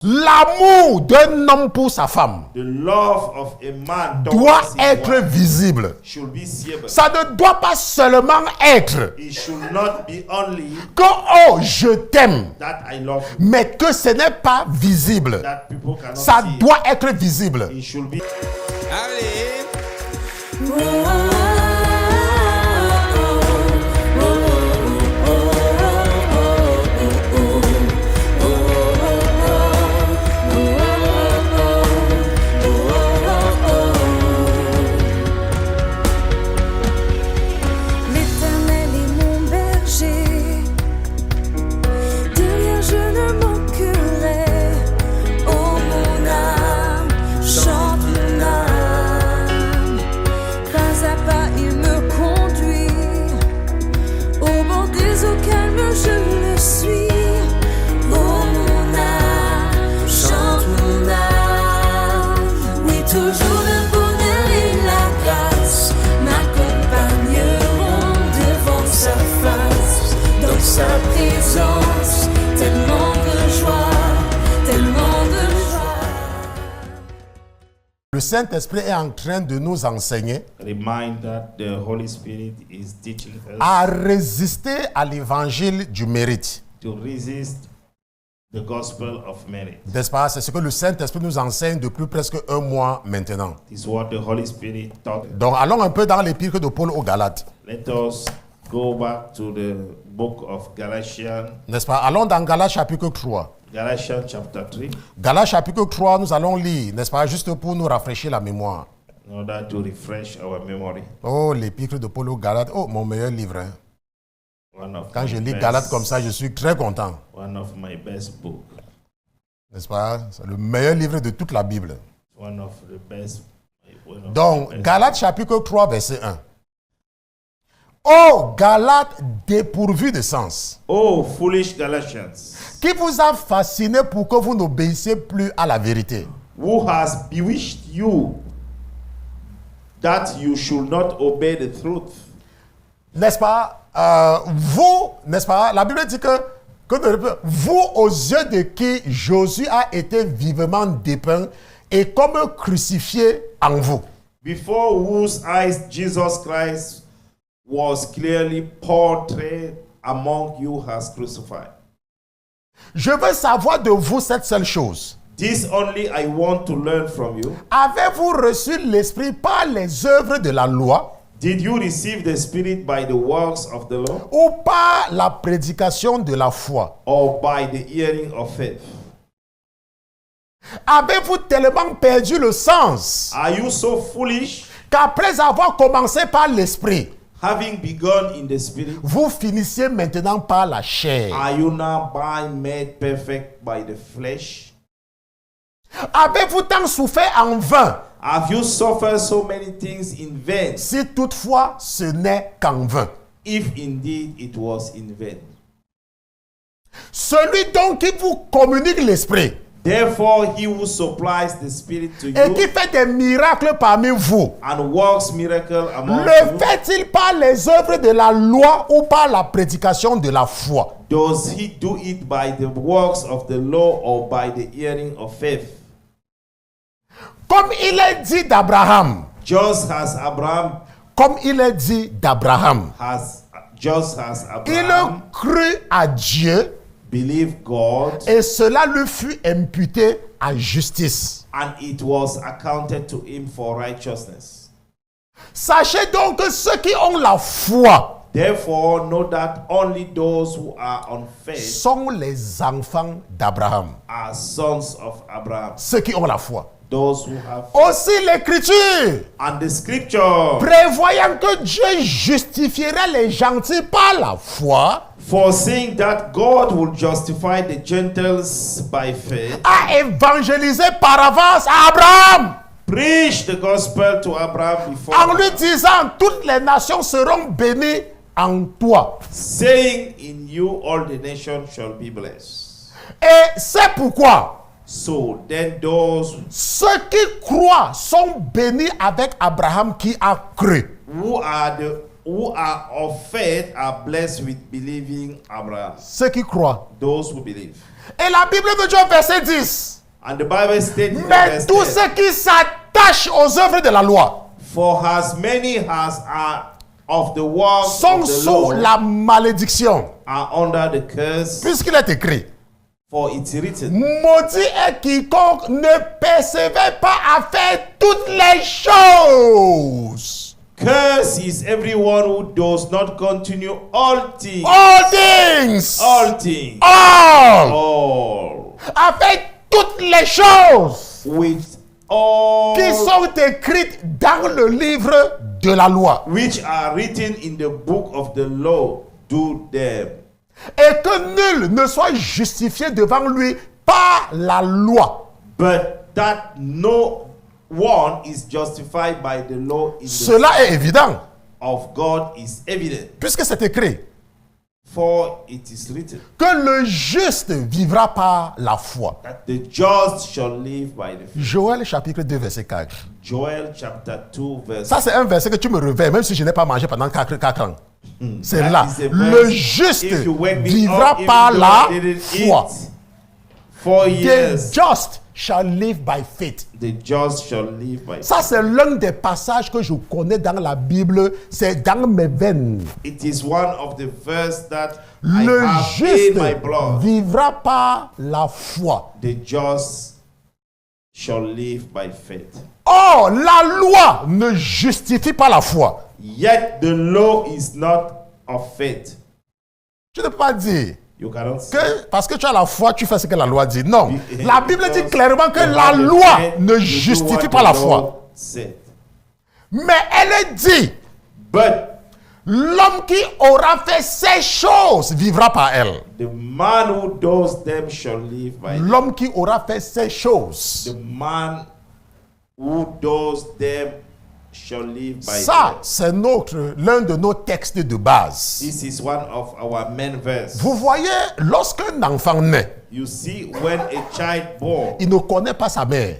L'amour d'un homme pour sa femme The love of a man doit towards his être wife visible. should be seeable. Ça ne doit pas seulement être It should not be only que oh je t'aime, that I love you, mais que ce n'est pas visible. that people cannot Ça see. doit être visible. It should be. Allez. L'Éternel est mon berger, de rien je ne manquerai. Oh mon âme, chante mon âme. Pas à pas il me conduit, au bord des eaux calmes je le suis. Oh mon âme, chante mon âme. Oui, toujours le bonheur et la grâce m'accompagneront devant sa face, dans sa présence, tellement de joie, tellement de joie. Le Saint-Esprit est en train de nous enseigner Remind that the Holy Spirit is teaching us à résister à l'évangile du mérite. to resist the gospel of merit. N'est-ce pas? C'est ce que le Saint-Esprit nous enseigne depuis presque un mois maintenant. This is what the Holy Spirit taught. Donc allons un peu dans l'épître de Paul aux Galates. Let us go back to the book of Galatians, N'est-ce pas? Allons dans Galates chapitre 3. Galatians chapter 3, Galates chapitre 3, nous allons lire, n'est-ce pas? Juste pour nous rafraîchir la mémoire. in order to refresh our memory. Oh, l'épître de Paul aux Galates. Oh, mon meilleur livre. Hein. Quand je lis Galates comme ça, je suis très content. One of my best book. N'est-ce pas? C'est le meilleur livre de toute la Bible. One of the best. One of Donc, the best. Galates chapitre 3, verset 1. Oh, Galates dépourvus de sens, Oh, foolish Galatians, qui vous a fasciné pour que vous n'obéissiez plus à la vérité. who has bewitched you that you should not obey the truth? N'est-ce pas? Vous, n'est-ce pas? La Bible dit que vous, aux yeux de qui Jésus a été vivement dépeint et comme crucifié en vous. Before whose eyes Jesus Christ was clearly portrayed among you as crucified. Je veux savoir de vous cette seule chose. This only I want to learn from you. Avez-vous reçu l'Esprit par les œuvres de la loi Did you receive the Spirit by the works of the law ou par la prédication de la foi? or by the hearing of faith? Avez-vous tellement perdu le sens Are you so foolish, qu'après avoir commencé par l'Esprit, having begun in the Spirit, vous finissiez maintenant par la chair? are you now made perfect by the flesh? Avez-vous tant souffert en vain? Have you suffered so many things in vain, Si toutefois ce n'est qu'en vain. if indeed it was in vain? Celui donc qui vous communique l'Esprit Therefore, he who supplies the Spirit to et you qui fait des miracles parmi vous, and works miracle among le you, fait-il par les œuvres de la loi ou par la prédication de la foi? does he do it by the works of the law or by the hearing of faith? Comme il est dit d'Abraham, Just as Abraham comme il est dit d'Abraham, just as il Abraham crut à Dieu believed God, et cela lui fut imputé à justice. and it was accounted to him for righteousness. Sachez donc que ceux qui ont la foi Therefore, know that only those who are on faith sont les enfants d'Abraham. are sons of Abraham. Ceux qui ont la foi. Those who have Aussi l'Écriture, and the scripture, prévoyant que Dieu justifierait les gentils par la foi, foreseeing that God will justify the Gentiles by faith, a évangélisé par avance à Abraham, preach the gospel to Abraham before, en lui disant, toutes les nations seront bénies en toi. saying, in you all the nations shall be blessed. Et c'est pourquoi So then those ceux qui croient sont bénis avec Abraham qui a cru. who are of faith are blessed with believing Abraham. Ceux qui croient. Those who believe. Et la Bible nous dit au verset 10. And the Bible states in Mais verse tous 10, ceux qui s'attachent aux œuvres de la loi for as many as are of the works sont of the sous law la malédiction. are under the curse, Puisqu'il est écrit, for it's written, maudit est quiconque ne persévère pas à faire toutes les choses. curse is everyone who does not continue all things, All things. all things, All. all, À faire toutes les choses with all qui sont écrites dans le livre de la loi. which are written in the book of the law, do them. Et que nul ne soit justifié devant lui par la loi. But that no one is justified by the law in the Cela est évident, of God is evident, puisque c'est écrit for it is written que le juste vivra par la foi. that the just shall live by the faith. Joël chapitre 2 verset 4. Joel chapter 2 verse. Ça c'est un verset que tu me réveilles même si je n'ai pas mangé pendant 4 ans. C'est That là. is a Le verse. juste If you wake me vivra up, even par though la I didn't foi. eat 4 The years, just shall live by faith. the just shall live by faith. Ça c'est l'un des passages que je connais dans la Bible. C'est dans mes veines. It is one of the verses that I Le have juste in my blood. vivra par la foi. The just shall live by faith. Or, la loi ne justifie pas la foi. Yet the law is not of faith. Tu ne peux pas dire You cannot say. que parce que tu as la foi, tu fais ce que la loi dit. Non. La Bible dit Because clairement que the la Bible loi said, ne you do justifie what pas the la law foi. said. Mais elle dit, But l'homme qui aura fait ces choses vivra par elle. the man who does them shall live by them. L'homme qui aura fait ces choses. The man who does them shall live by Ça, them. c'est l'un de nos textes de base. This is one of our main verse. Vous voyez, lorsqu'un enfant naît, You see, when a child born, il ne connaît pas sa mère.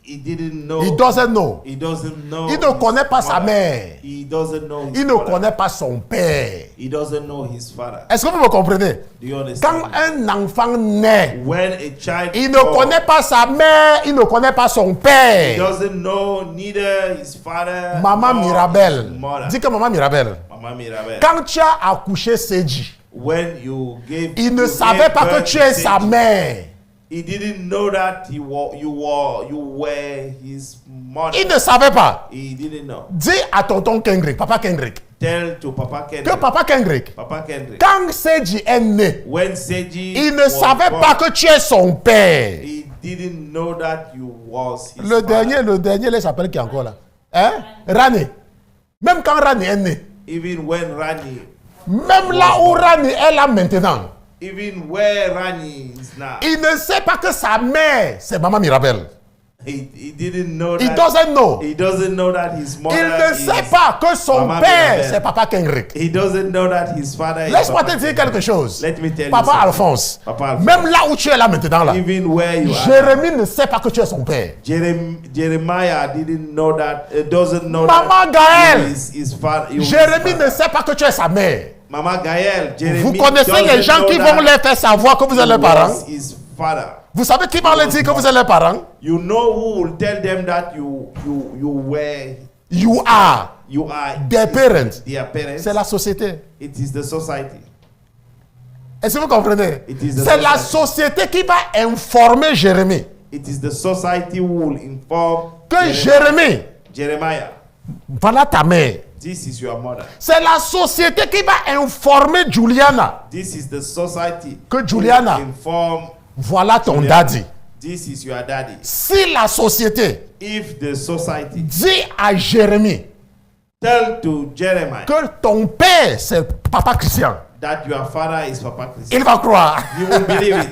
he didn't know. He doesn't know. He doesn't know. Il ne his connaît pas sa mother. mère. He doesn't know his Il ne mother. connaît pas son père. He doesn't know his father. Est-ce que vous me comprenez? Do you Quand understand? un enfant naît, When a child il ne born, connaît pas sa mère, il ne connaît pas son he père. doesn't know neither his father Maman nor Mirabel. his mother. Dis que maman Mirabel. Mama Mirabel. Quand tu as accouché Seji, When you gave, il ne you savait gave pas que birth tu to es sa Sage, mère. he didn't know that you were his mother. Il ne savait pas. He didn't know. Dis à tonton Kendrick, papa Kendrick, Tell to Papa que Kendrick. papa Kendrick, Papa Kendrick. quand Seji est né, When Seji il ne was savait born, pas que tu es son père. he didn't know that you was his Le father. dernier, il s'appelle qui encore là? Hein? Rani. Même quand Rani est né, Even when Rani, même là où Rani est là maintenant, even where Rani is now, il ne sait pas que sa mère, c'est maman Mirabel. he didn't know Il that. doesn't know. He doesn't know that his mother Il ne is, sait pas que son Maman père, Mirabel. c'est papa Kendrick. He doesn't know that his father is Laisse-moi Papa te dire Kendrick. quelque chose. Let me tell you Papa something. Alphonse, Papa Alphonse. même là où tu es là maintenant, là, Even where you are, Jérémie ne sait pas que tu es son père. Jeremiah didn't know that. Doesn't know Maman that Gaël. his father. he was his Jérémie father. ne sait pas que tu es sa mère. Maman Gaël, Jeremy Vous connaissez les doesn't gens know qui that vont leur faire savoir que vous êtes leurs he parents? was his father. Vous savez qui va leur dire que vous êtes leurs parents? You know who will tell them that you were You are their parents. their parents? C'est la société. It is the society. Est-ce que vous comprenez? It is the C'est la society. société qui va informer Jérémie It is the society who will inform que Jérémie, Jeremiah. voilà ta mère. This is your mother. C'est la société qui va informer Juliana This is the society que who Juliana, will inform. voilà ton Juliana. daddy. This is your daddy. Si la société If the society dit à Jérémie tell to Jeremiah que ton père c'est papa Christian, that your father is Papa Christian, il va croire. he will believe it.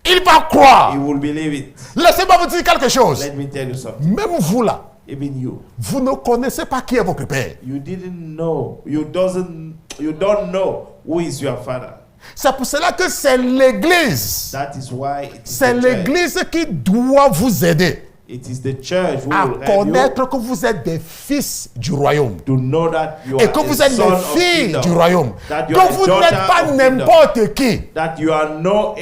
Il va croire. He will believe it. Laissez-moi vous dire quelque chose. Let me tell you something. Même vous là, Even you, vous ne connaissez pas qui est votre père. you didn't know. You don't know who is your father. C'est pour cela que c'est l'église. That is why it is C'est the church. l'église qui doit vous aider. It is the church who à will help connaître que vous êtes des fils du royaume. you to know that you Et are que a vous êtes son les of filles kingdom, du royaume. that you Que are a vous daughter n'êtes pas of kingdom, n'importe qui. that you are not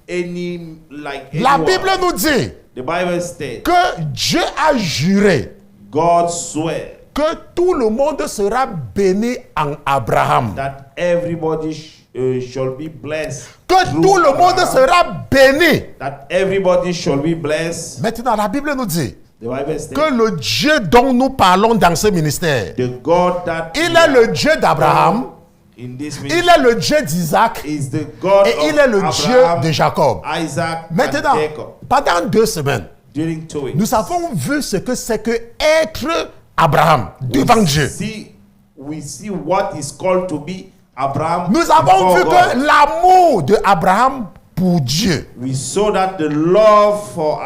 any like La anyone. Bible nous dit The Bible states, que Dieu a juré God swear que tout le monde sera béni en Abraham. that everybody shall be blessed. Que through tout le monde Abraham, sera béni. that everybody shall be blessed. Maintenant, la Bible nous dit The Bible states, que le Dieu dont nous parlons dans ce ministère, the God that il we est le are Dieu d'Abraham, in this il ministry est le Dieu d'Isaac is the God et of il est le Dieu Abraham, de Jacob. Isaac, Maintenant, and Jacob. pendant 2 semaines, During 2 weeks, nous avons vu ce que c'est que être Abraham devant Dieu. we see what is called to be Abraham. Nous avons before vu God. que l'amour de Abraham pour Dieu We saw that the love for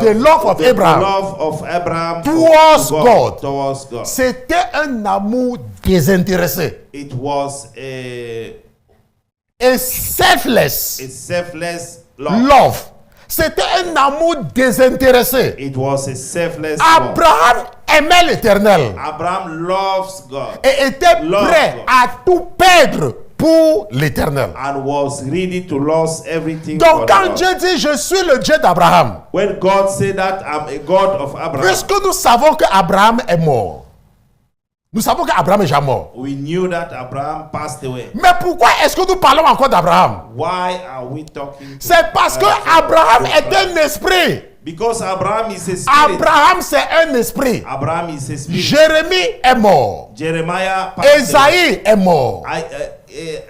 The love of Abraham the love of Abraham towards to God. towards God. c'était un amour désintéressé It was et selfless a selfless love. love. C'était un amour désintéressé. It was a selfless love. Abraham aimait l'Éternel Abraham loves God et était Love prêt God. à tout perdre pour l'Éternel. and was ready to lose everything. Donc for the quand Lord. Dieu dit je suis le Dieu d'Abraham, When God said that I'm a God of Abraham, puisque nous savons que Abraham est mort, nous savons qu'Abraham est déjà mort. we knew that Abraham passed away. Mais pourquoi est-ce que nous parlons encore d'Abraham? Why are we talking? C'est parce que Abraham est un esprit. Because Abraham is a spirit. Abraham c'est un esprit. Abraham is a spirit. Jérémie est mort. Jeremiah passed away. Esaïe est mort.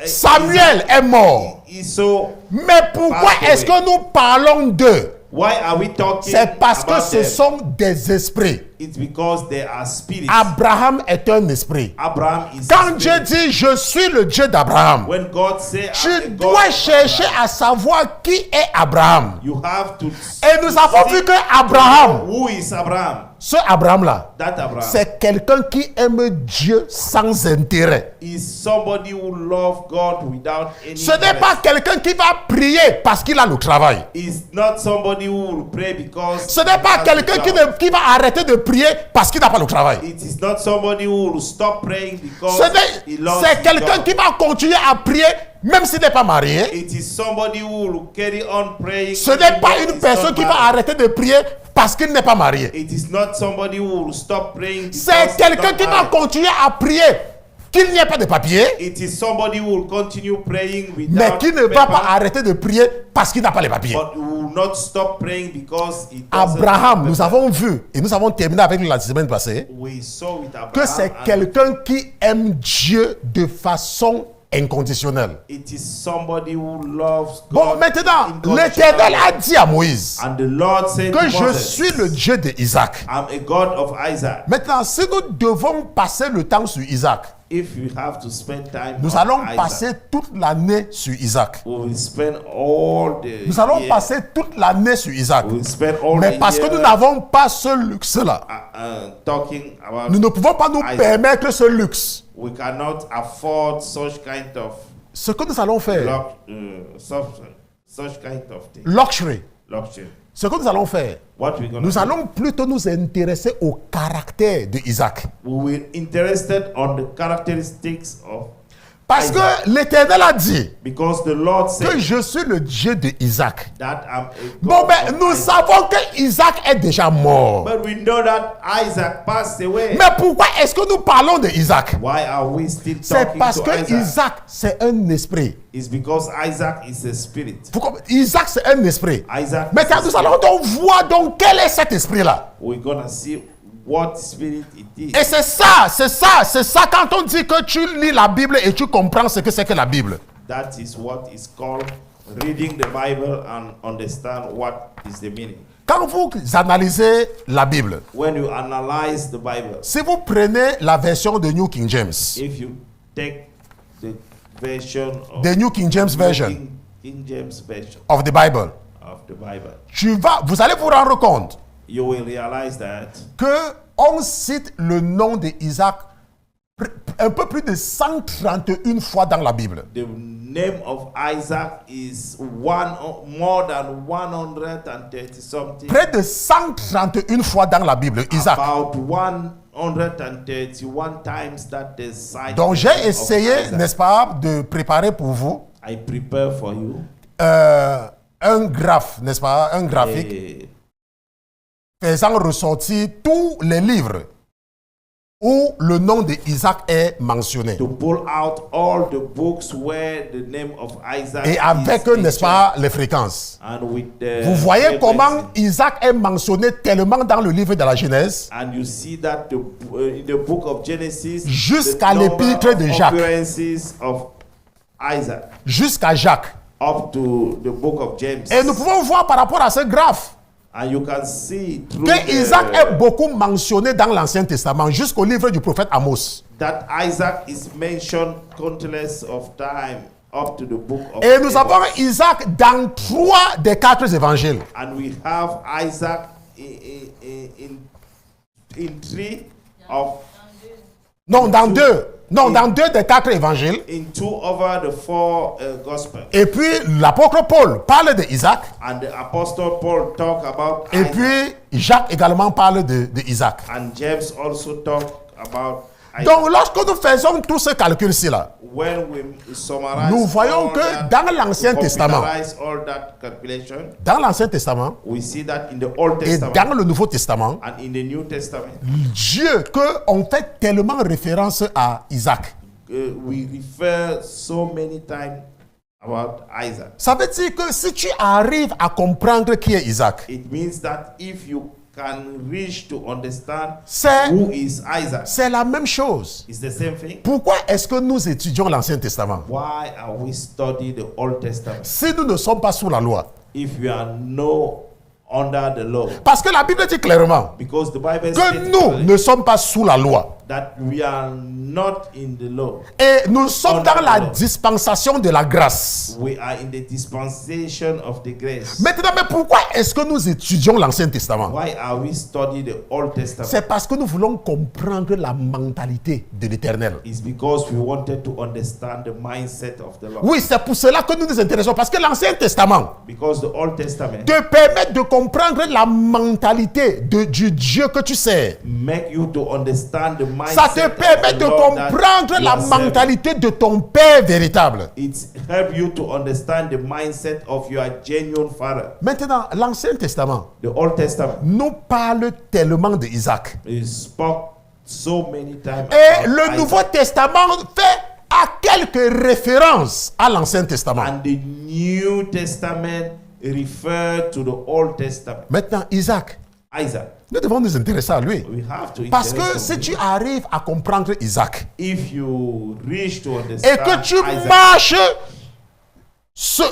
Samuel est mort. So Mais pourquoi passed est-ce que nous parlons d'eux? why are we talking? C'est parce que about ce them? sont des esprits. It's because they are spirits. Abraham est un esprit. Abraham is Quand a Dieu spirit. dit je suis le Dieu d'Abraham, When God say tu I'm a God dois of chercher Abraham, à savoir qui est Abraham. you have to Et nous avons vu que Abraham, who is Abraham? ce Abraham-là, That Abraham c'est quelqu'un qui aime Dieu sans intérêt. is somebody who loves God without any Ce n'est interest. pas quelqu'un qui va prier parce qu'il a le travail. Is not somebody who will pray because Ce n'est pas he has quelqu'un a job. qui va arrêter de prier parce qu'il n'a pas le travail. It is not somebody who will stop praying because he loves C'est his quelqu'un job. qui va continuer à prier même s'il n'est pas marié. It is somebody who will carry on praying. Ce n'est pas even though une he's personne not qui va married. arrêter de prier parce qu'il n'est pas marié. It is not somebody who will stop praying because C'est he's quelqu'un not qui va married. continuer à prier qu'il n'y ait pas de papier, It is somebody who will continue praying mais without qui ne va paper, pas arrêter de prier parce qu'il n'a pas les papiers. but who will not stop praying because he doesn't Abraham, have nous paper. avons vu, et nous avons terminé avec la semaine passée, We saw with Abraham que c'est and quelqu'un qui aime Dieu de façon inconditionnelle. it is somebody who loves God. Bon, maintenant, unconditionally. l'Éternel a dit à Moïse And the Lord said que to je Moses, suis le Dieu d'Isaac. I'm a God of Isaac. Maintenant, si nous devons passer le temps sur Isaac, If you have to spend time nous on allons Isaac, passer toute l'année sur Isaac. we will spend all the Nous allons year. passer toute l'année sur Isaac. We will spend all Mais the parce que year, nous n'avons pas ce luxe-là, talking about nous ne pouvons pas nous Isaac. permettre ce luxe. We cannot afford such kind of Ce que nous allons faire, such kind of thing. luxury, Luxury. ce que nous allons faire, What we gonna nous do? allons plutôt nous intéresser au caractère de Isaac. We will interested on the characteristics of Parce Isaac. que l'Éternel a dit Because the Lord que said je suis le Dieu de Isaac. that I'm a Bon, God mais of nous Isaac. savons que Isaac est déjà mort. But we know that Isaac passed away. Mais pourquoi est-ce que nous parlons de Isaac? Why are we still C'est talking parce to que Isaac? Isaac, c'est un esprit. It's because Isaac is a spirit. Isaac, c'est un esprit. Isaac Mais is quand a nous spirit. allons donc voir donc quel est cet esprit-là. We're gonna see what spirit it is. Et c'est ça quand on dit que tu lis la Bible et tu comprends ce que c'est que la Bible. That is what is called reading the Bible and understand what is the meaning. Quand vous analysez la Bible, When you analyze the Bible, si vous prenez la version de New King James, if you take the version of the New King James Version King James version of the Bible, of the Bible, vous allez vous rendre compte you will realize that que on cite le nom d'Isaac un peu plus de 131 fois dans la Bible. the name of Isaac is more than 130 something. Près de 131 fois dans la Bible, Isaac. About 131 times that the site. Donc j'ai of essayé, Isaac. n'est-ce pas, de préparer pour vous I prepare for you un graphe, n'est-ce pas, un graphique faisant ressortir tous les livres où le nom d'Isaac est mentionné. to pull out all the books where the name of Isaac Et avec, is n'est-ce pas, les fréquences. and with the Vous voyez comment frequency. Isaac est mentionné tellement dans le livre de la Genèse And you see that in the book of Genesis, Jusqu'à the number l'épître of de Jacques. occurrences of Isaac jusqu'à Jacques. up to the book of James. Et nous pouvons voir par rapport à ce graphe And you can see through que Isaac est beaucoup mentionné dans l'Ancien Testament jusqu'au livre du prophète Amos. that Isaac is mentioned countless of time up to the book of Et nous Amos. avons Isaac dans 3 des 4 évangiles. And we have Isaac in 3 of Non, dans 2. Non, dans 2 des 4 évangiles. in 2 over the 4 gospels. Et puis l'apôtre Paul parle de Isaac. And the apostle Paul talk about Et Isaac. puis Jacques également parle de Isaac. And James also talk about Isaac. Donc lorsque nous faisons tout ce calcul-ci là, When we summarize nous voyons all que that, dans l'Ancien Testament, popularize all that calculation, dans l'Ancien Testament we see that in the Old et Testament dans le Nouveau Testament, and in the New Testament, Dieu, qu'on fait tellement référence à Isaac. we refer so many times about Isaac. Ça veut dire que si tu arrives à comprendre qui est Isaac, It means that if you can reach to understand C'est- who is Isaac, c'est la même chose. it's the same thing. Pourquoi est-ce que nous étudions l'Ancien Testament? Why are we studying the Old Testament Si nous ne sommes pas sous la loi. if we are no under the law? Parce que la Bible dit clairement Because the Bible que states nous clearly ne sommes pas sous la loi. that we are not in the law. Et nous sommes Under dans the la law. dispensation de la grâce. We are in the dispensation of the grace. Maintenant, mais pourquoi est-ce que nous étudions l'Ancien Testament? Why are we studying the Old Testament? C'est parce que nous voulons comprendre la mentalité de l'Éternel. It's because we wanted to understand the mindset of the Lord. Oui, c'est pour cela que nous nous intéressons. Parce que l'Ancien Testament Because the Old Testament te permet de comprendre la mentalité du Dieu que tu sais. make you to understand the mindset Ça te permet of de the Lord that comprendre you la are serving. mentalité de ton Père véritable. It help you to understand the mindset of your genuine father. Maintenant, l'Ancien Testament The Old Testament nous parle tellement d'Isaac. is spoke so many times. Et about le Isaac. Nouveau Testament fait à quelques références à l'Ancien Testament. And the New Testament refer to the Old Testament. Maintenant, Isaac, Isaac. nous devons nous intéresser à lui. We have to Parce que interest si in tu him. arrives à comprendre Isaac If you reach to et understand que tu Isaac marches sur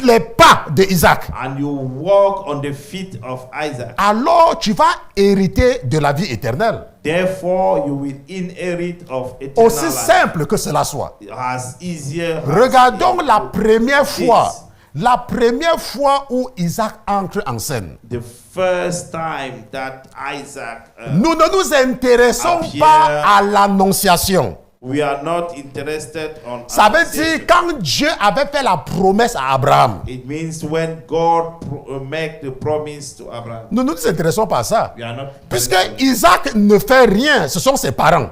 les pas d'Isaac, and you walk on the feet of Isaac, alors tu vas hériter de la vie éternelle. therefore you will inherit of eternal Aussi life. simple que cela soit. As easier as Regardons it la première is. fois. La première fois où Isaac entre en scène. The first time that Isaac, Nous ne nous intéressons Appear. pas à l'annonciation. we are not interested on. Ça veut annonciation. dire quand Dieu avait fait la promesse à Abraham. It means when God make the promise to Abraham. Nous ne nous intéressons pas à ça. We are not Puisque interested. Isaac ne fait rien, ce sont ses parents.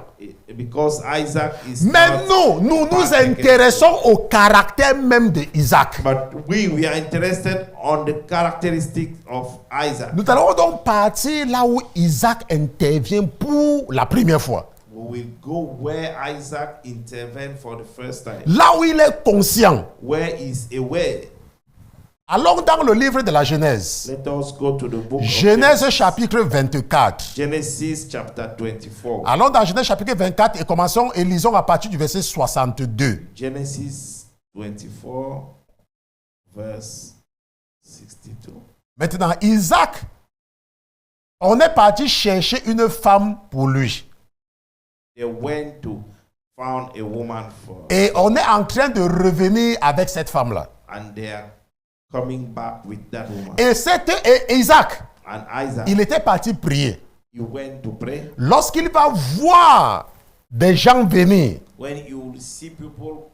Because Isaac is Mais not nous nous partaking. intéressons au caractère même d'Isaac. But we are interested on the characteristics of Isaac. Nous allons donc partir là où Isaac intervient pour la première fois. We will go where Isaac intervened for the first time. Là où il est conscient. Where is aware. Allons dans le livre de la Genèse. Let us go to the book of Genèse chapitre 24. Genesis chapter 24. Allons dans Genèse chapitre 24 et commençons et lisons à partir du verset 62. Genesis 24, verse 62. Maintenant, Isaac, on est parti chercher une femme pour lui. They went to found a woman for, Et on est en train de revenir avec cette femme-là. and they are coming back with that woman. Et Isaac, And Isaac, il était parti prier. he went to pray. Lorsqu'il va voir des gens venir, When you see people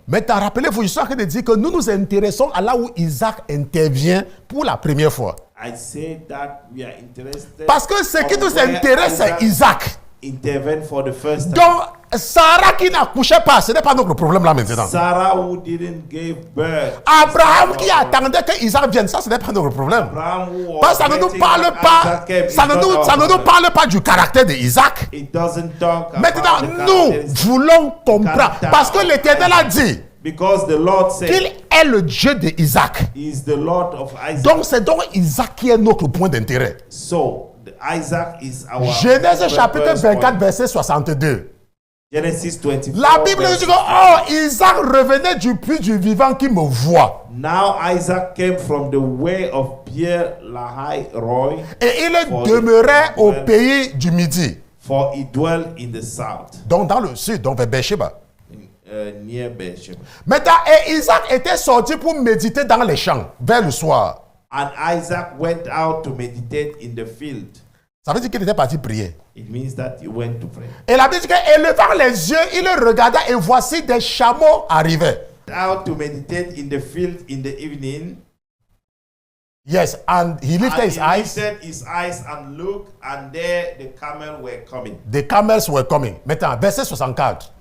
Maintenant, rappelez-vous, je suis en train de dire que nous nous intéressons à là où Isaac intervient pour la première fois. I say that we are interested. Parce que ce qui on nous where intéresse, c'est Isaac. intervened for the first time. Donc, Sarah qui n'accouchait pas, ce n'est pas notre problème là maintenant. Sarah who didn't give birth. Abraham qui attendait que Isaac vienne, ça ce n'est pas notre problème. Abraham who was Parce que ça ne nous waiting parle on pas, Isaac came. ça ne It's nous, not ça ne our nous problem. parle pas du caractère d'Isaac. It doesn't talk Maintenant, about the nous characteristics. voulons comprendre. Caractère Parce que l'Éternel a dit Because the Lord said qu'il est le Dieu d'Isaac. he is the Lord of Isaac. Donc, c'est donc Isaac qui est notre point d'intérêt. So Isaac is our Genèse chapitre purpose 24, point. verset 62. Genesis 24. La Bible nous dit que, oh, Isaac revenait du puits du vivant qui me voit. Now Isaac came from the way of Beer Lahai Roy, Et il demeurait au pays du Midi. for he dwelt in the south, Donc, dans le sud, donc vers Beersheba. near Beersheba. Maintenant, et Isaac était sorti pour méditer dans les champs, vers le soir. And Isaac went out to meditate in the field. Ça veut dire qu'il était parti prier. It means that he went to pray. Et la Bible dit qu'élevant les yeux, il regarda et voici des chameaux arrivaient. Out to meditate in the field in the evening. Yes, and he lifted And his he eyes. lifted his eyes and looked, and there the camel were coming. The camels were coming. Maintenant, verset 64.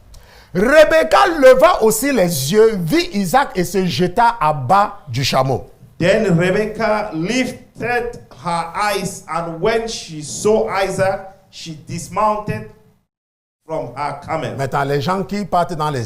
Rebecca leva aussi les yeux, vit Isaac et se jeta à bas du chameau. Then Rebekah lifted her eyes, and when she saw Isaac, she dismounted from her camel. Maintenant, les gens qui partent dans les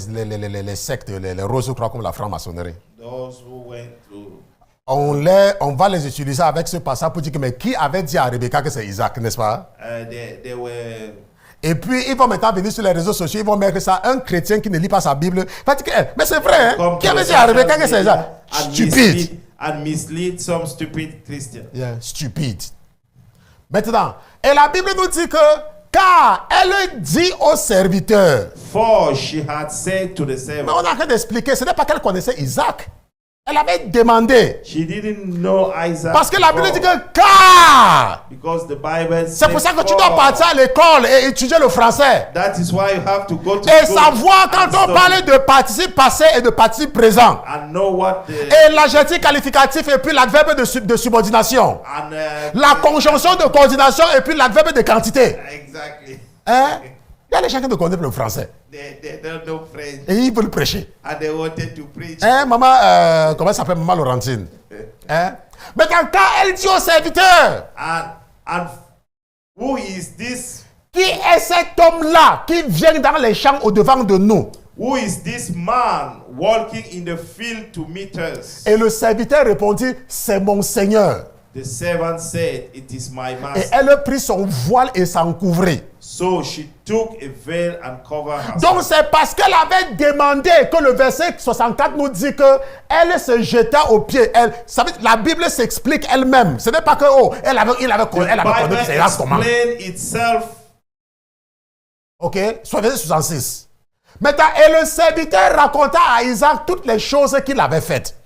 sectes, les rose-croix comme la franc-maçonnerie, Those who went to on va les utiliser avec ce passage pour dire que mais qui avait dit à Rebecca que c'est Isaac, n'est-ce pas? they were Et puis, ils vont maintenant venir sur les réseaux sociaux, ils vont mettre ça. Un chrétien qui ne lit pas sa Bible va dire que, mais c'est vrai, hein? come Qui to avait the dit à Rebecca que c'est social Isaac? media Stupide. and mislead some stupid Christians. Yeah, stupide. Maintenant, et la Bible nous dit que, car elle dit aux serviteurs, For she had said to the mais servant, on a rien d'expliquer, ce n'est pas qu'elle connaissait Isaac. Elle avait demandé. she didn't know Isaac. Parce que la Bible dit before, que, car, because the Bible c'est pour ça que tu said, dois "For." partir à l'école et étudier le français. That is why you have to go to Et school savoir quand and on study parle de participe passé et de participe présent. and know what the Et l'adjectif qualificatif et puis l'adverbe de subordination. and La conjonction de coordination et puis l'adverbe de quantité. exactly. Hein? Il y a des gens qui ne connaissent pas le français. They don't know French Et ils veulent prêcher. and they wanted to preach. Hein, maman, comment elle s'appelle, maman Laurentine? Hein? Mais quand elle dit au serviteur, And who is this? qui est cet homme-là qui vient dans les champs au-devant de nous? Who is this man walking in the field to meet us? Et le serviteur répondit, c'est mon Seigneur. The servant said, It is my Et master. elle prit son voile et s'en couvrit. So she took a veil and covered herself. Donc c'est parce qu'elle avait demandé que le verset 64 nous dit que elle se jeta aux pieds. Ça veut dire, la Bible s'explique elle-même. Ce n'est pas que il avait connu que c'est là comment. Explained itself. Ok, soit verset 66. Maintenant, et le serviteur raconta à Isaac toutes les choses qu'il avait faites.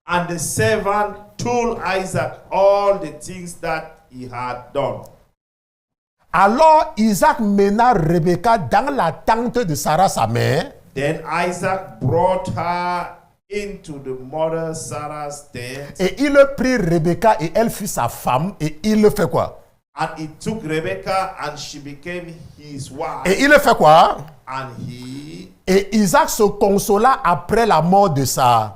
And the servant told Isaac all the things that he had done. Alors Isaac mena Rebecca dans la tente de Sarah sa mère. Then Isaac brought her into the mother Sarah's tent. Et il prit Rebecca et elle fut sa femme. Et il fait quoi? And he took Rebekah and she became his wife. Et il fait quoi? And he Et Isaac se consola après la mort de sa.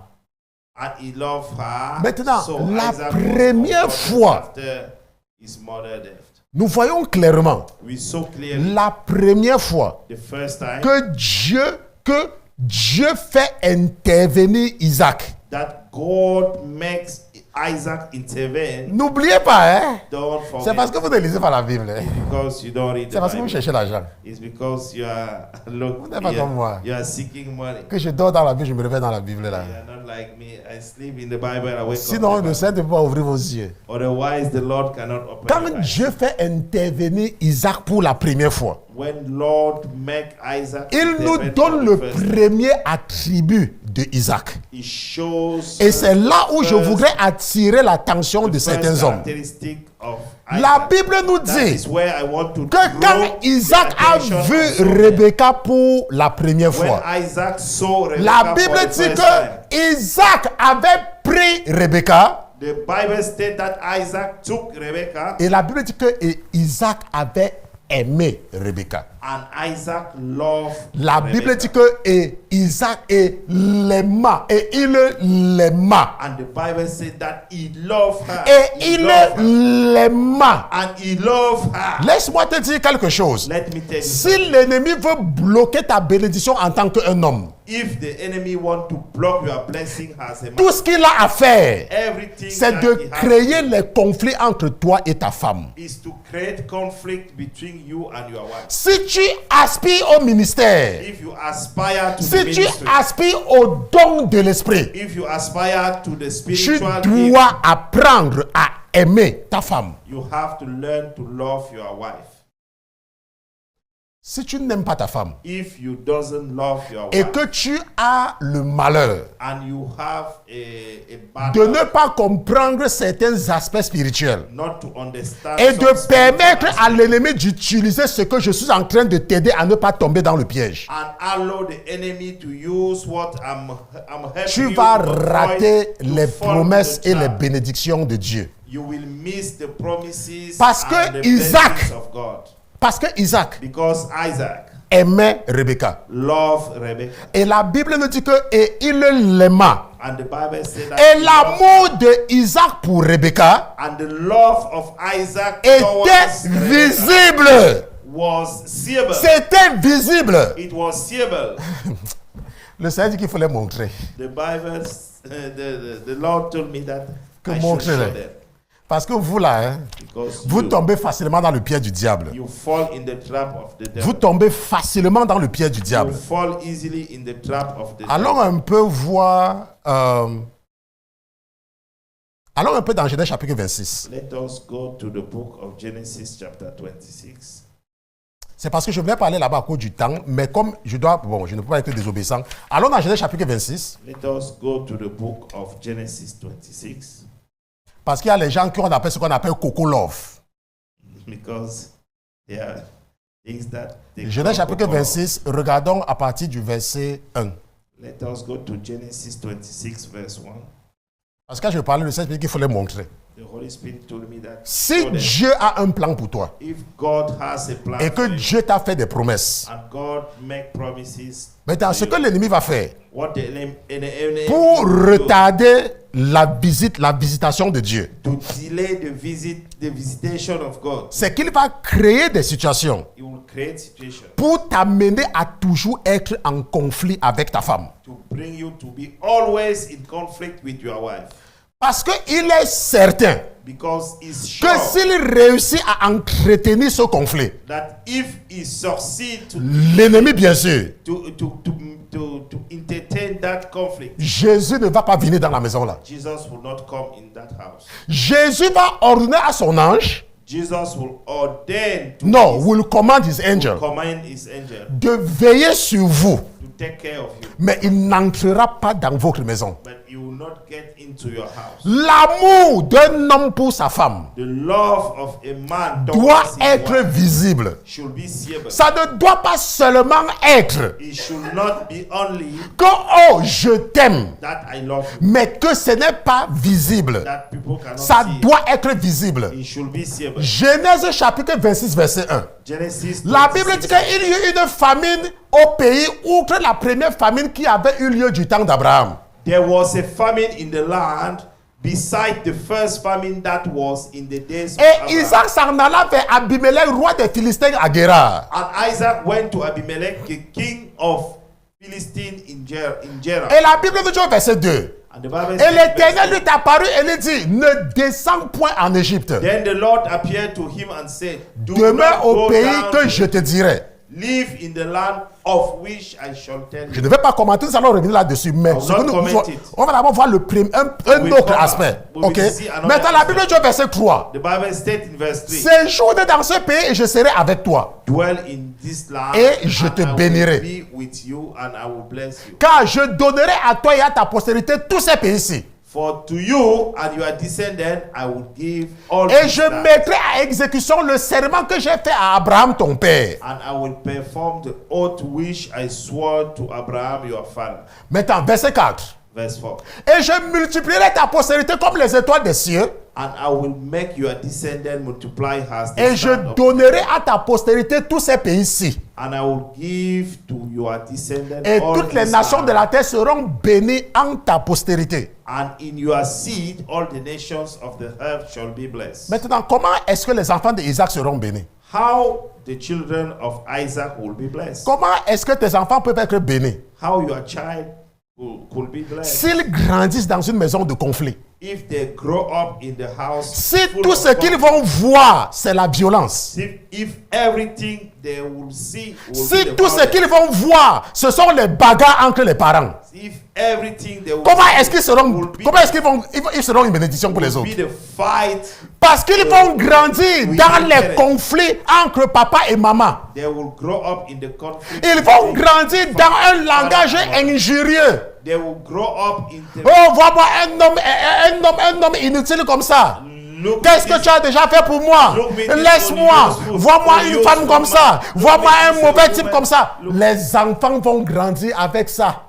and he loved her. Maintenant, So la Isaac was première comforted fois, after his mother death. nous voyons clairement, We saw clearly la première fois the first time que Dieu fait intervenir Isaac. that God makes Isaac intervene. N'oubliez pas, hein? Don't C'est forget. parce que vous ne lisez pas la Bible. Hein? Because you don't read C'est the parce que vous Bible. cherchez l'argent. It's because you are n'êtes pas comme moi. you are seeking money. Que je dors dans la Bible, je me réveille dans la Bible là. You are not like me. I sleep in the Bible. I wake Sinon, up. le Saint ne peut pas ouvrir vos yeux. Otherwise, the Lord cannot open. Quand your eyes. Dieu fait intervenir Isaac pour la première fois, When Lord make Isaac il nous intervene donne for le the first time, premier attribut de Isaac. It shows Et c'est là où je first voudrais attirer l'attention de the first certains hommes. characteristic of La Isaac. Bible nous That dit is where I want to que draw quand the Isaac a attention of vu some men. Rebecca pour la première When fois, Isaac saw Rebecca la for Bible the dit first time, que Isaac avait pris Rebecca the Bible states that Isaac took Rebecca et la Bible dit que Isaac avait aimé Rebecca. and Isaac loved La Rebecca. Bible dit que Isaac l'aima et il l'aima And the Bible said that he loved her. et He il loved her. l'aima. And he loved her. Laisse-moi te dire quelque chose. Let me tell you, Si l'ennemi veut bloquer ta bénédiction en tant qu'un homme, if the enemy want to block your blessing as a man, tout ce qu'il a à faire, everything c'est that de he has créer les conflits entre toi et ta femme. is to create conflict between you and your wife. Si tu aspires au ministère, If you aspire to the si tu ministry, aspires au don de l'esprit, if you aspire to the tu spiritual gift, dois apprendre à aimer ta femme. you have to learn to love your wife. Si tu n'aimes pas ta femme If you doesn't love your et wife que tu as le malheur and you have a bad de ne pas comprendre certains aspects spirituels not to understand et some de spiritual permettre à aspects l'ennemi d'utiliser ce que je suis en train de t'aider à ne pas tomber dans le piège, and allow the enemy to use what I'm helping tu you vas to avoid rater to les fall into promesses the et les trap. bénédictions de Dieu. You will miss the promises Parce and que the Isaac- blessings of God. Parce que Isaac Because Isaac aimait Rebecca. loved Rebecca. Et la Bible nous dit que et il l'aima. And the Bible said that Et he loved l'amour de Isaac pour Rebecca and the love of Isaac était towards Rebecca visible. was seeable. C'était visible. It was seeable. Le Seigneur dit qu'il faut les montrer. The Bible, the Lord told me that Que I should montrez-les. show them. Parce que vous là, hein, Because vous tombez facilement dans le piège du diable. you fall in the trap of the Vous devil. tombez facilement dans le piège du You diable. fall easily in the trap of the Allons devil. un peu voir. Allons un peu dans Genèse chapitre 26. Let us go to the book of Genesis chapter 26. C'est parce que je voulais parler là-bas à cause du temps, mais comme je dois, bon, je ne peux pas être désobéissant. Allons dans Genèse chapitre 26, Let us go to the book of Genesis 26 parce qu'il y a les gens qui on appelle ce qu'on appelle Coco Love. because there are things that they Genèse call chapitre cocoa. 26, regardons à partir du verset 1. Let us go to Genesis 26 verse 1. Parce que quand je parlais, le Seigneur dit qu'il faut les montrer. The Holy Spirit told me that Si show them. Dieu a un plan pour toi If God has a plan et que for you, Dieu t'a fait des promesses, and God make promises, maintenant to ce you, que l'ennemi va faire what the enemy pour will do retarder la visitation de Dieu, to delay the visitation of God, c'est qu'il va créer des situations He will create situation pour t'amener à toujours être en conflit avec ta femme. to bring you to be always in conflict with your wife. Parce qu'il est certain Because he's que sure s'il réussit à entretenir ce conflit, that if he succeed l'ennemi bien sûr, to entertain that conflict, Jésus ne va pas venir dans la maison là. Jesus will not come in that house. Jésus va ordonner à son ange, Jesus will ordain to non, will command his angel command his angel de veiller sur vous, to take care of you, mais il n'entrera pas dans votre maison. but he will not get into your house. L'amour d'un homme pour sa femme The love of a man doit towards his être wife visible. should be seeable. Ça ne doit pas seulement être It should not be only que oh je t'aime, that I love you, mais que ce n'est pas visible. that people cannot Ça see. doit être visible. It should be seeable. Genèse chapitre 26 verset 1. Genesis La 26. Bible dit qu'il y a eu une famine au pays outre la première famine qui avait eu lieu du temps d'Abraham. There was a famine in the land beside the first famine that was in the days of Et Abraham. Isaac s'en alla vers Abimelech, roi des Philistins à Guérar. And Isaac went to Abimelech, the king of Philistine in Gerar. Et la Bible nous dit au verset 2. And the Bible Et says, l'Éternel lui est apparu et lui dit, ne descends point en Égypte. then the Lord appeared to him and said, Do Demeure not au go pays down que to je te dirai. live in the land of which I shall tell Je you. ne vais pas commenter, nous allons revenir là-dessus, mais will ce que not nous comment voulons- it. on va d'abord voir le un will autre come aspect. we will Ok. see another Maintenant, la aspect. Bible dit au verset 3. The Bible states in verse 3, Séjourne dans ce pays et je serai avec toi. dwell in this land Et je te and I bénirai. will be with you and I will bless you. Car je donnerai à toi et à ta postérité tous ces pays-ci. For to you and your descendants I will give all Et these je lands, mettrai à exécution le serment que j'ai fait à Abraham ton père. and I will perform the oath which I swore to Abraham your father. Maintenant, verset 4. Verse 4. Et je multiplierai ta postérité comme les étoiles des cieux. And I will make your descendants multiply as the Et je sand of- donnerai à ta postérité tous ces pays-ci. and I will give to your descendants Et all toutes les these nations de lands, la terre seront bénies en ta postérité. and in your seed all the nations of the earth shall be blessed. Maintenant, comment est-ce que les enfants d'Isaac seront bénis? How the children of Isaac will be blessed. Comment est-ce que tes enfants peuvent être bénis? How your child could be blessed. S'ils grandissent dans une maison de conflit. If they grow up in the house Si full tout of ce qu'ils conflict, vont voir, c'est la violence. if everything they will see will Si be the tout ce violence, qu'ils vont voir, ce sont les bagarres entre les parents. if everything they will Comment see est-ce qu'ils ils seront une bénédiction pour les will autres? be the fight, Parce qu'ils vont grandir Oui, dans les intérêt. conflits entre papa et maman. they will grow up in the conflict. Ils vont between grandir dans un father langage and mother. injurieux. They will grow up in the Oh, vois-moi un homme inutile comme ça. look Qu'est-ce at que this- tu as déjà fait pour moi? Look me this Laisse-moi. unuseful, Vois-moi une unuseful femme comme ça. man. Vois-moi Look me un this mauvais woman. type comme ça. Look- Les enfants vont grandir avec ça.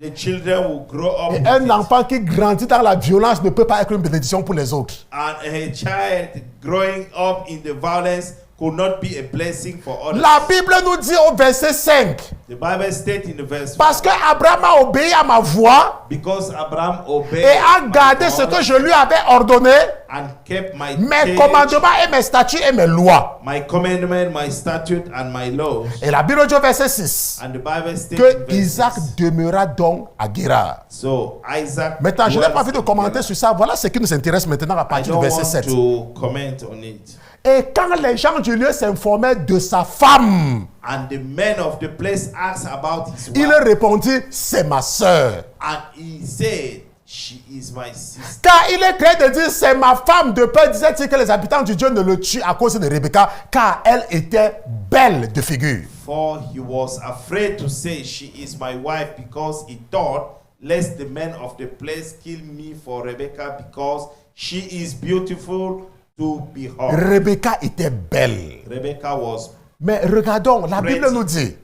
The children will grow up Et with un it. enfant qui grandit dans la violence ne peut pas être une bénédiction pour les autres. And a child growing up in the violence could not be a blessing for others. La Bible nous dit au verset 5. The Bible states in the verse Parce que Abraham a obéi à ma voix because Abraham obeyed et a my gardé ce que voice je lui avais ordonné, and kept my mes teach- commandements et mes statuts et mes lois. my commandment, my statute, and my laws. Et la Bible dit au verset 6 And the Bible states que in verse Isaac 6, demeura donc à Guérar. so Isaac Maintenant, je n'ai dwells pas envie de in commenter Gerar. sur ça. Voilà ce qui nous intéresse maintenant à I partir du don't verset want 7. to comment on it. Et quand les gens du lieu s'informaient de sa femme, And the men of the place asked about his il wife, répondit, c'est ma sœur. and he said, she is my sister. Car il est créé de dire, c'est ma femme, de peur, disait-il, que les habitants du Dieu ne le tuent à cause de Rebecca, car elle était belle de figure. For he was afraid to say, she is my wife, because he thought, lest the men of the place kill me for Rebecca, because she is beautiful to behold. Rebecca était belle. Rebecca was. Mais regardons, la Bible Pretty. nous dit,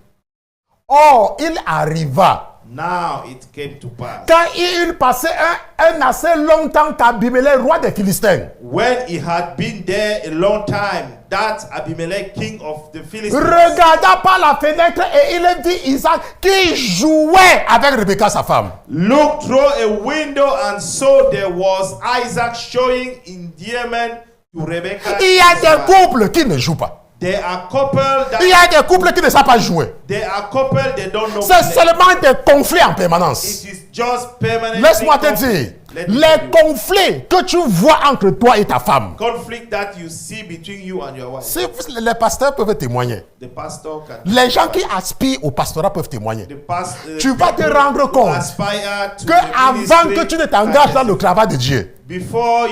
or il arriva, Now it came to pass. quand il passait un assez long temps qu'Abimelech, roi des Philistins, When he had been there a long time, that Abimelech, king of the Philistines, regarda par la fenêtre et il vit Isaac qui jouait avec Rebecca, sa femme. looked through a window and saw there was Isaac showing endearment to Rebecca. Il y a his des wife. couples qui ne jouent pas. There are couples Il y that a des couples qui ne savent pas jouer. there are couples they don't know. C'est play. seulement des conflits en permanence. It is just permanent. Laisse-moi te dire, les conflits que tu vois entre toi et ta femme, conflict that you see between you and your wife. si les pasteurs peuvent témoigner, The pastor can. les gens qui aspirent au pastorat peuvent témoigner, The pastor. tu vas te rendre compte aspire to que the avant ministry que tu ne t'engages dans le travail de Dieu, before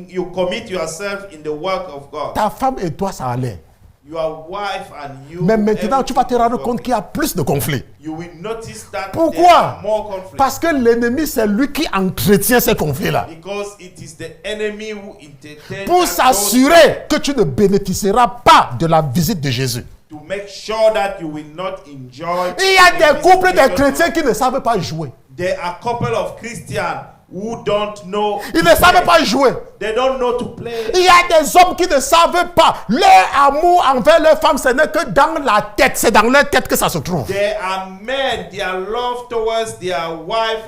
you commit yourself in the work of God, ta femme et toi ça allait. your wife and you. Mais maintenant, tu vas te rendre everything compte qu'il y a plus de conflits. You will notice that there Pourquoi? are more conflicts. Parce que l'ennemi, c'est lui qui entretient ces conflits-là. Because it is the enemy who entertains Pour that s'assurer que tu ne bénéficieras pas de la visite de Jésus. to make sure that you will not enjoy. Il y a des the couples de visitation of- chrétiens qui ne savent pas jouer. There are couple of Christians who don't know. Ils to ne savent play. pas jouer. They don't know to play. Il y a des hommes qui ne savent pas. Leur amour envers leur femme, ce n'est que dans la tête. C'est dans leur tête que ça se trouve. There are men, their love towards their wife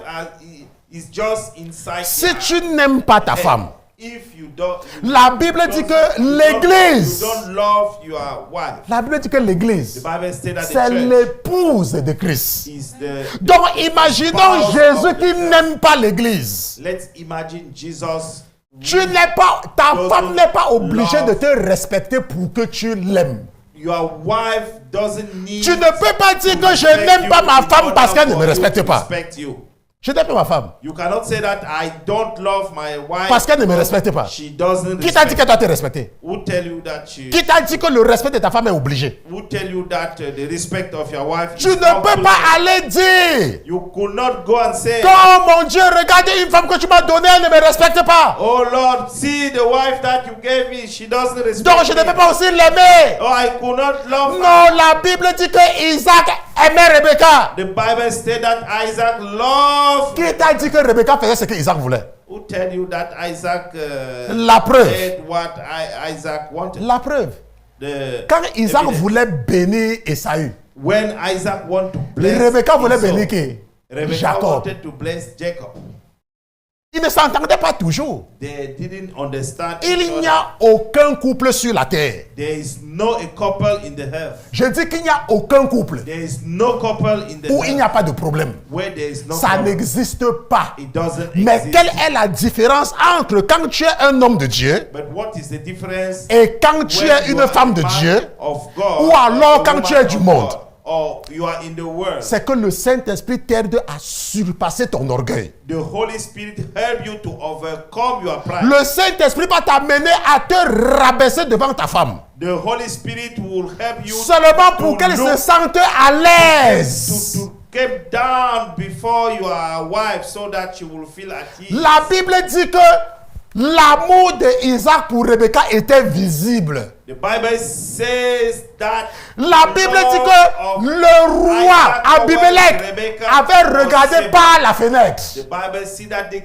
is just inside. Si their tu n'aimes pas ta head. femme, If you don't, la Bible dit que l'Église, you don't love your wife. la Bible dit que The l'Église, Bible says that the c'est church l'épouse de Christ. is the. Donc imaginons Jésus qui n'aime pas l'Église. Let's imagine Jesus. Tu n'es pas, ta femme n'est pas obligée de te respecter pour que tu l'aimes. your wife doesn't need. Tu ne peux pas dire que je respect n'aime you pas ma in femme order parce qu'elle ne for me you respecte to pas. respect you. Je n'aime pas ma femme You cannot say that I don't love my wife parce qu'elle ne me respecte pas. she doesn't Qui t'a dit respect. qu'elle doit te respecter? Who tell you that she? Qui t'a dit que le respect de ta femme est obligé? Who tell you that the respect of your wife Tu is ne peux pas compulsory? aller dire You could not go and say, oh mon Dieu, regardez une femme que tu m'as donnée, elle ne me respecte pas. oh Lord, see the wife that you gave me, she doesn't respect Donc je ne me. peux pas aussi l'aimer. Oh, I could not love her. Non, la Bible dit que Isaac aimait Rebecca. The Bible said that Isaac loved. Qui t'a dit que Rebecca faisait ce que Isaac voulait? Who tell you that Isaac La preuve. did what Isaac wanted? La preuve. The Quand Isaac evidence. voulait bénir Esaü, When Isaac wanted to bless Rebecca voulait Esau, bénir qui? Rebecca Jacob. wanted to bless Jacob. Ils ne s'entendaient pas toujours. They didn't understand each Il n'y other. a aucun couple sur la terre. There is no a couple in the earth. Je dis qu'il n'y a aucun couple There is no couple in the où il n'y earth a pas de problème. where there is no Ça problem. n'existe pas. It doesn't Mais exist. quelle est la différence entre quand tu es un homme de Dieu But what is the difference et quand tu when es you une are femme a de man Dieu, of God, ou alors a quand woman tu es du of monde? God, or you are in the world? C'est que le Saint-Esprit t'aide à surpasser ton orgueil. The Holy Spirit help you to overcome your pride. Le Saint-Esprit va t'amener à te rabaisser devant ta femme. The Holy Spirit will help you Seulement pour to qu'elle se look- sente à l'aise. to get down before your wife so that she will feel at ease. La Bible dit que l'amour d'Isaac pour Rebecca était visible. The Bible says that La the Bible love dit of que le roi Isaac Abimelech towards Rebecca avait was regardé same. par la fenêtre. The Bible says that the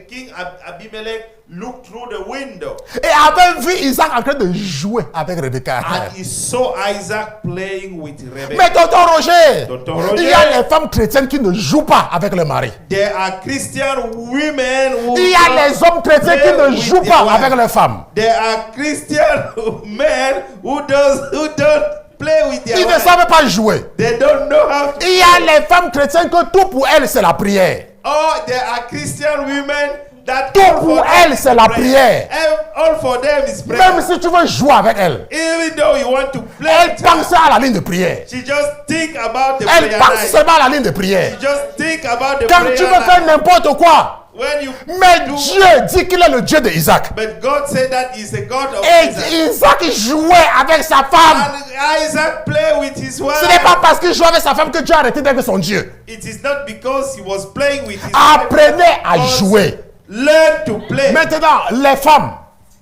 king Abimelech looked through the window Et avait vu Isaac en train de jouer avec Rebecca. and he saw Isaac playing with Rebecca. Mais tonton Roger, Tonton Roger, il y a les femmes chrétiennes qui ne jouent pas avec leur mari. There are Christian women who Il y a les hommes chrétiens qui ne jouent pas avec leurs femmes. There are Christian men who don't play with their Ils ne wives. savent pas jouer. They don't know how to Il y a les femmes chrétiennes que tout pour elles c'est la prière. Oh, there are Christian women that Tout all pour for them elles is c'est la prayer. prière. All for them is prayer. Même si tu veux jouer avec elles, Even though you want to play elles with her, pensent à la ligne de prière. she just think about the Elles prayer pensent night. seulement à la ligne de prière. She just think about the Quand prayer tu veux night. faire n'importe quoi, When you mais do, Dieu dit qu'il est le Dieu d'Isaac. but God said that he's a God of Et Isaac. Isaac jouait avec sa femme. And Isaac play with his wife. Ce n'est pas parce qu'il joue avec sa femme que Dieu a arrêté d'être son Dieu. It is not because he was playing with his Apprenez à wife. jouer. Learn to play. Maintenant, les femmes,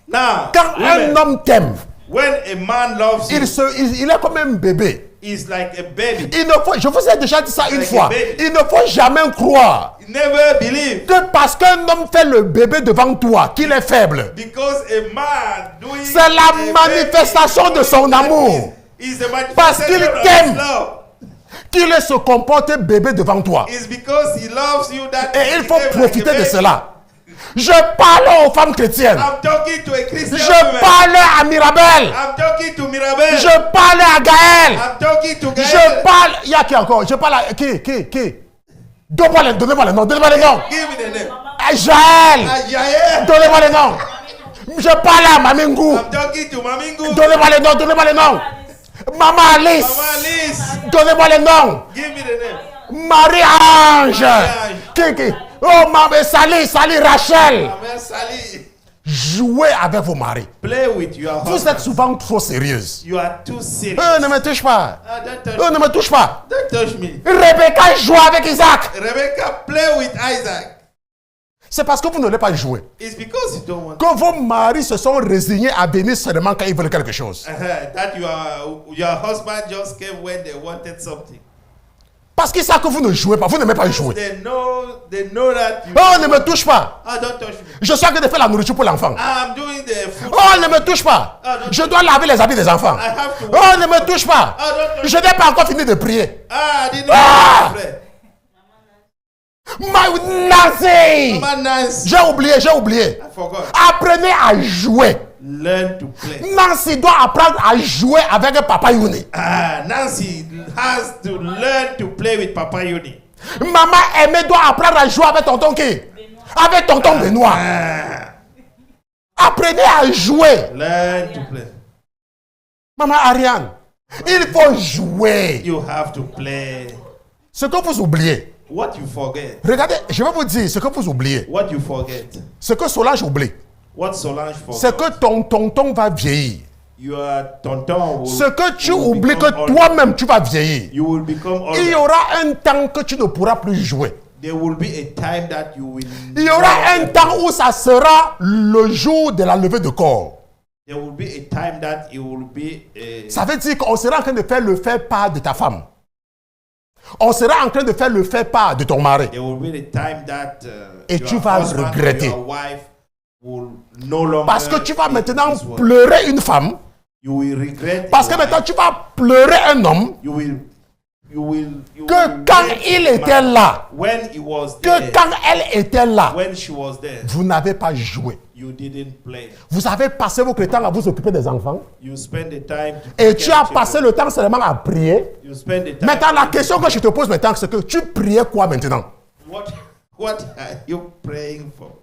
Now, quand women, un homme t'aime, when a man loves you, il est comme un bébé. he's like a baby. Il ne faut, je vous ai déjà dit ça une Like fois. a baby. Il ne faut jamais croire You never believe que parce qu'un homme fait le bébé devant toi, qu'il est faible. because a man doing C'est la a baby manifestation de son amour. is a Parce qu'il manifestation of t'aime. his love. Qu'il se comporte bébé devant toi. It's because he loves you that Et il he faut became profiter like a de baby. cela. Je parle aux femmes chrétiennes. I'm talking to a Christian Je woman. parle à Mirabel. I'm talking to Mirabel. Je parle à Gaël. I'm talking to Gaël. Je parle. Il y a qui encore? Je parle à qui? Donnez-moi les noms. Donnez-moi les noms. Give me the name. À Jaël. Ajaye. Donnez-moi les noms. Je parle à Mamingou. I'm talking to Mamingu. Donnez-moi les noms. Maman Alice. Mama Alice. Donnez-moi les noms. Give me the name. Marie-Ange. Marie-Ange. Qui? Oh, maman, Sally, Rachel. Amen Sally. Jouez avec vos maris. Play with your Vous êtes husband. souvent trop sérieuse. You are too serious. Ne me touche pas. Don't touch Ne me touche pas. Don't touch me. Rebecca joue avec Isaac. Rebecca, play with Isaac. C'est parce que vous ne voulez pas jouer It's because you don't want que vos maris se sont résignés à venir seulement quand ils veulent quelque chose. that your husband just came when they wanted something. Parce qu'ils savent que vous ne jouez pas, vous n'aimez pas jouer. They know that you. Oh, ne me touche pas. Oh, don't touch me. Je suis en train de faire la nourriture pour l'enfant. I'm doing the food. Oh, ne me touche pas. Je dois laver les habits des enfants. I have to. Oh, ne me touche pas. Oh, don't touch Je n'ai pas encore fini de prier. I didn't know Ah! how to play. Nancy! Mama Nancy. J'ai oublié. I forgot. Apprenez à jouer. Learn to play. Nancy doit apprendre à jouer avec Papa Yuni. Nancy has to learn to play with Papa Yoni. Maman Aimée doit apprendre à jouer avec tonton qui? Avec tonton Benoît. Apprenez à jouer. Learn to play. Maman Ariane, il faut jouer. You have to play. Ce que vous oubliez. What you forget. Regardez, je vais vous dire ce que vous oubliez. What you forget. Ce que Solange oublie. What Solange C'est forget. que ton tonton va vieillir. Your tonton will, Ce que tu will oublies become que older. toi-même tu vas vieillir. You will become older. Il y aura un temps que tu ne pourras plus jouer. There will be a time that you will. Il y aura un temps où ça sera le jour de la levée de corps. There will be a time that it will be. Ça veut dire qu'on sera en train de faire le faire-part de ta femme. On sera en train de faire le faire-part de ton mari. There will be a time that. Et your tu vas husband or regretter. Your wife will no longer. Parce que tu vas be maintenant in this world. pleurer une femme. You will regret. Parce que your maintenant wife. tu vas pleurer un homme. You will Que quand il était là, when he was que there, quand elle était là, when she was there, vous n'avez pas joué. you didn't play. Vous avez passé votre temps à vous occuper des enfants. You spend the time to Et take tu care as of passé children. le temps seulement à prier. You spend the time. Maintenant, la question que je te pose maintenant, c'est que tu priais quoi maintenant? What are you praying for?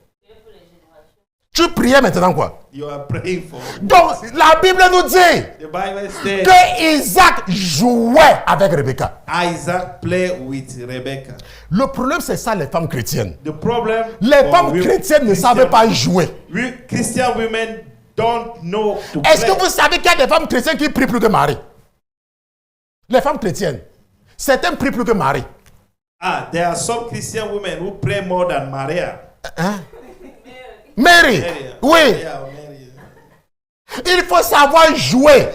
Tu priais maintenant quoi? You are praying for. Donc, la Bible nous dit The Bible says que Isaac jouait avec Rebecca. Isaac played with Rebecca. Le problème, c'est ça, les femmes chrétiennes. The problem. Les for femmes we- chrétiennes ne Christian- savaient pas jouer. Christian women don't know to Est-ce play. que vous savez qu'il y a des femmes chrétiennes qui prient plus que Marie? Les femmes chrétiennes. Certaines prient plus que Marie. There are some Christian women who pray more than Maria. Hein? Mary. Mary. Oui. Yeah, Mary. Il faut savoir jouer.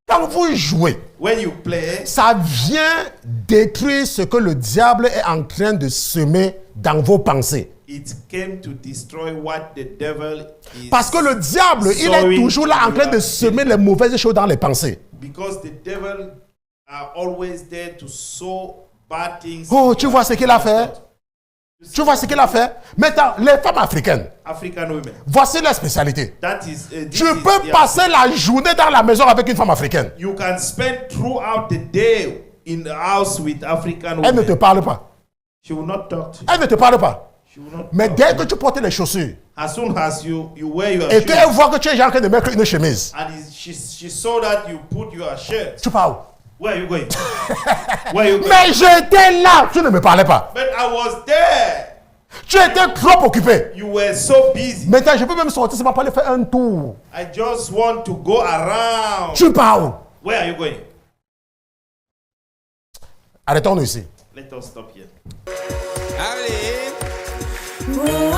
Quand vous jouez, When you play, ça vient détruire ce que le diable est en train de semer dans vos pensées. it came to destroy what the devil is. Parce que le diable, il est sowing toujours là en in train de your semer les mauvaises choses dans les pensées. Because the devil are always there to sow bad things. Oh, in tu your vois ce qu'il a fait? thought. Tu vois ce qu'il a fait? Maintenant, les femmes africaines, African women. voici la spécialité. That is. This Tu is peux their- passer la journée dans la maison avec une femme africaine. You can spend throughout the day in the house with African Elle ne te women. parle pas. She will not talk to you. Elle ne te parle pas. She will not Mais talk dès to que you. tu portes les chaussures As soon as you wear your et qu'elle shoes, voit que tu es déjà en train de mettre une chemise, she saw that you put your shirt. tu parles. Where are you going? Where are you going? Mais j'étais là, tu ne me parlais pas. But I was there. Tu étais trop occupé. You were so busy. Maintenant, je peux même sortir, ça va pas aller faire un tour. I just want to go around. Tu parles. Where are you going? Arrêtons-nous ici. Let us stop here. Oh,